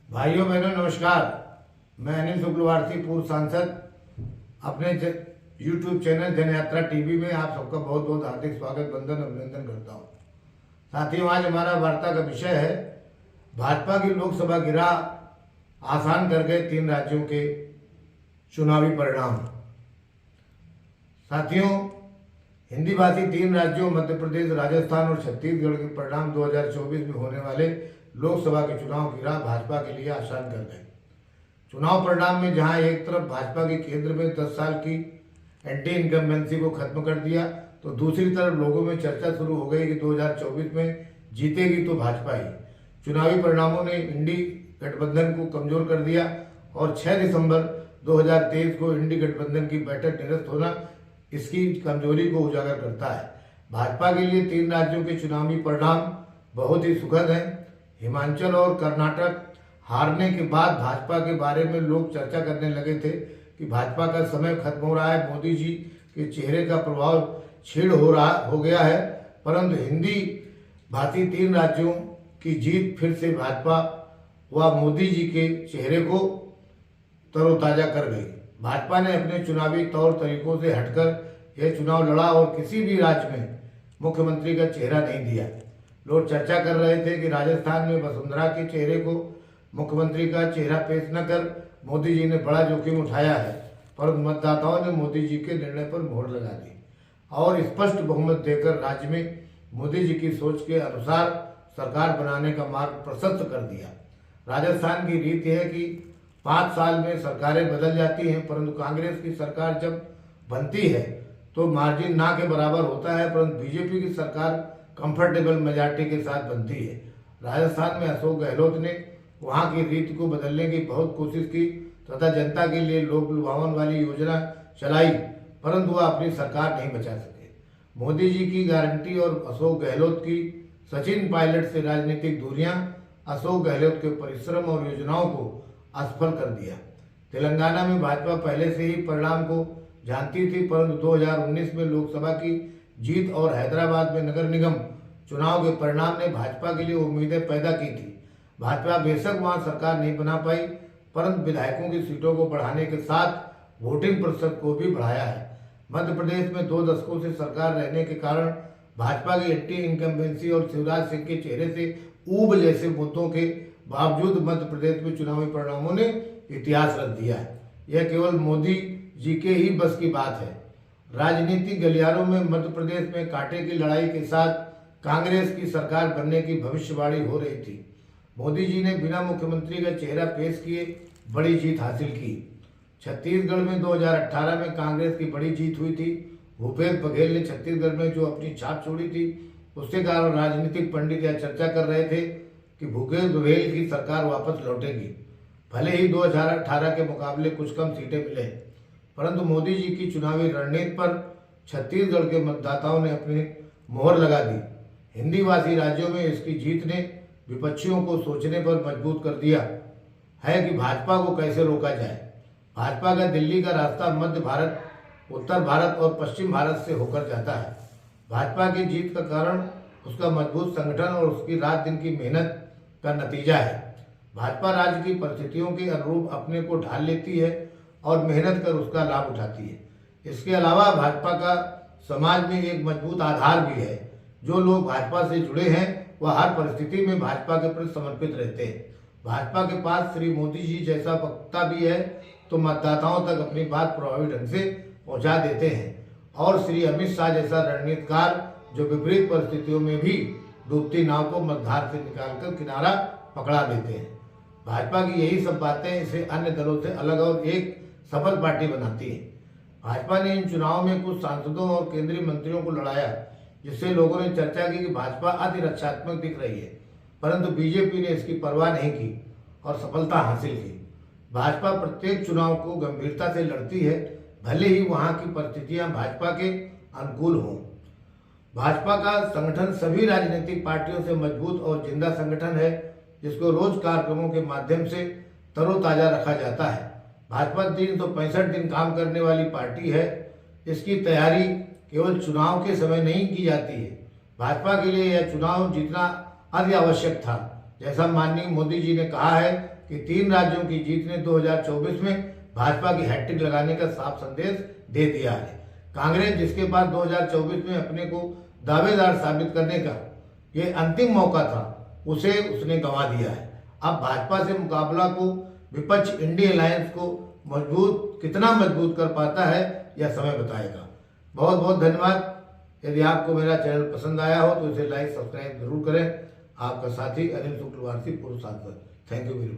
भाइयों बहनों नमस्कार। मैं अनिल शुक्लवारसी, पूर्व सांसद, अपने YouTube चैनल जनयात्रा टीवी में आप सबका बहुत बहुत हार्दिक स्वागत, वंदन, अभिनंदन करता हूँ। साथियों, आज हमारा वार्ता का विषय है भाजपा की लोकसभा गिराव आसान कर गए 3 राज्यों के चुनावी परिणाम। साथियों, हिंदी भाषी 3 राज्यों मध्य प्रदेश, राजस्थान और छत्तीसगढ़ के परिणाम 2024 में होने वाले लोकसभा के चुनाव की राह भाजपा के लिए आसान कर गए। चुनाव परिणाम में जहां एक तरफ भाजपा के केंद्र में 10 साल की एंटी इनकम्बेंसी को खत्म कर दिया, तो दूसरी तरफ लोगों में चर्चा शुरू हो गई कि 2024 में जीतेगी तो भाजपा ही। चुनावी परिणामों ने इंडी गठबंधन को कमजोर कर दिया और 6 दिसंबर 2023 को इंडी गठबंधन की बैठक निरस्त होना इसकी कमजोरी को उजागर करता है। भाजपा के लिए 3 राज्यों के चुनावी परिणाम बहुत ही सुखद हैं। हिमाचल और कर्नाटक हारने के बाद भाजपा के बारे में लोग चर्चा करने लगे थे कि भाजपा का समय खत्म हो रहा है, मोदी जी के चेहरे का प्रभाव क्षीण हो गया है। परंतु हिंदी भाषी 3 राज्यों की जीत फिर से भाजपा व मोदी जी के चेहरे को तरोताजा कर गई। भाजपा ने अपने चुनावी तौर तरीकों से हटकर यह चुनाव लड़ा और किसी भी राज्य में मुख्यमंत्री का चेहरा नहीं दिया। लोग चर्चा कर रहे थे कि राजस्थान में वसुंधरा के चेहरे को मुख्यमंत्री का चेहरा पेश न कर मोदी जी ने बड़ा जोखिम उठाया है, परंतु मतदाताओं ने मोदी जी के निर्णय पर मोहर लगा दी और स्पष्ट बहुमत देकर राज्य में मोदी जी की सोच के अनुसार सरकार बनाने का मार्ग प्रशस्त कर दिया। राजस्थान की रीत है कि 5 साल में सरकारें बदल जाती हैं, परंतु कांग्रेस की सरकार जब बनती है तो मार्जिन ना के बराबर होता है, परंतु बीजेपी की सरकार कंफर्टेबल मेजॉरिटी के साथ बनती है। राजस्थान में अशोक गहलोत ने वहां की रीति को बदलने की बहुत कोशिश की तथा जनता के लिए लोक लुभावन वाली योजना चलाई, परंतु वह अपनी सरकार नहीं बचा सके। मोदी जी की गारंटी और अशोक गहलोत की सचिन पायलट से राजनीतिक दूरियां अशोक गहलोत के परिश्रम और योजनाओं को असफल कर दिया। तेलंगाना में भाजपा पहले से ही परिणाम को जानती थी, परंतु 2019 में लोकसभा की जीत और हैदराबाद में नगर निगम चुनाव के परिणाम ने भाजपा के लिए उम्मीदें पैदा की थी। भाजपा बेशक वहां सरकार नहीं बना पाई, परंतु विधायकों की सीटों को बढ़ाने के साथ वोटिंग प्रतिशत को भी बढ़ाया है। मध्य प्रदेश में 2 दशकों से सरकार रहने के कारण भाजपा की एंटी इनकम्बेंसी और शिवराज सिंह के चेहरे से ऊब जैसे मुद्दों के बावजूद मध्य प्रदेश में चुनावी परिणामों ने इतिहास रच दिया है। यह केवल मोदी जी के ही बस की बात है। राजनीतिक गलियारों में मध्य प्रदेश में कांटे की लड़ाई के साथ कांग्रेस की सरकार बनने की भविष्यवाणी हो रही थी। मोदी जी ने बिना मुख्यमंत्री का चेहरा पेश किए बड़ी जीत हासिल की। छत्तीसगढ़ में 2018 में कांग्रेस की बड़ी जीत हुई थी। भूपेश बघेल ने छत्तीसगढ़ में जो अपनी छाप छोड़ी थी, उसके कारण राजनीतिक पंडित यह चर्चा कर रहे थे कि भूपेश बघेल की सरकार वापस लौटेगी। भले ही 2018 के मुकाबले कुछ कम सीटें मिले, परंतु मोदी जी की चुनावी रणनीति पर छत्तीसगढ़ के मतदाताओं ने अपनी मोहर लगा दी। हिंदी भाषी राज्यों में इसकी जीत ने विपक्षियों को सोचने पर मजबूर कर दिया है कि भाजपा को कैसे रोका जाए। भाजपा का दिल्ली का रास्ता मध्य भारत, उत्तर भारत और पश्चिम भारत से होकर जाता है। भाजपा की जीत का कारण उसका मजबूत संगठन और उसकी रात दिन की मेहनत का नतीजा है। भाजपा राज्य की परिस्थितियों के अनुरूप अपने को ढाल लेती है और मेहनत कर उसका लाभ उठाती है। इसके अलावा भाजपा का समाज में एक मजबूत आधार भी है। जो लोग भाजपा से जुड़े हैं वह हर परिस्थिति में भाजपा के प्रति समर्पित रहते हैं। भाजपा के पास श्री मोदी जी जैसा वक्ता भी है तो मतदाताओं तक अपनी बात प्रभावी ढंग से पहुंचा देते हैं, और श्री अमित शाह जैसा रणनीतिकार जो विपरीत परिस्थितियों में भी डूबती नाव को मझधार से निकालकर किनारा पकड़ा देते हैं। भाजपा की यही सब बातें इसे अन्य दलों से अलग और एक सफल पार्टी बनाती है। भाजपा ने इन चुनावों में कुछ सांसदों और केंद्रीय मंत्रियों को लड़ाया, जिससे लोगों ने चर्चा की कि भाजपा अति रक्षात्मक दिख रही है, परंतु बीजेपी ने इसकी परवाह नहीं की और सफलता हासिल की। भाजपा प्रत्येक चुनाव को गंभीरता से लड़ती है, भले ही वहां की परिस्थितियां भाजपा के अनुकूल हों। भाजपा का संगठन सभी राजनीतिक पार्टियों से मजबूत और जिंदा संगठन है, जिसको रोज कार्यक्रमों के माध्यम से तरोताजा रखा जाता है। भाजपा 365 दिन काम करने वाली पार्टी है। इसकी तैयारी केवल चुनाव के समय नहीं की जाती है। भाजपा के लिए यह चुनाव जीतना अति आवश्यक था, जैसा माननीय मोदी जी ने कहा है कि 3 राज्यों की जीत ने 2024 में भाजपा की हैट्रिक लगाने का साफ संदेश दे दिया है। कांग्रेस जिसके पास 2024 में अपने को दावेदार साबित करने का ये अंतिम मौका था, उसे उसने गंवा दिया है। अब भाजपा से मुकाबला को विपक्ष इंडिया अलायंस को कितना मजबूत कर पाता है, यह समय बताएगा। बहुत बहुत धन्यवाद। यदि आपको मेरा चैनल पसंद आया हो तो इसे लाइक सब्सक्राइब जरूर करें। आपका साथी अनिल शुक्लवारसी, पूर्व सांसद। Thank you very much.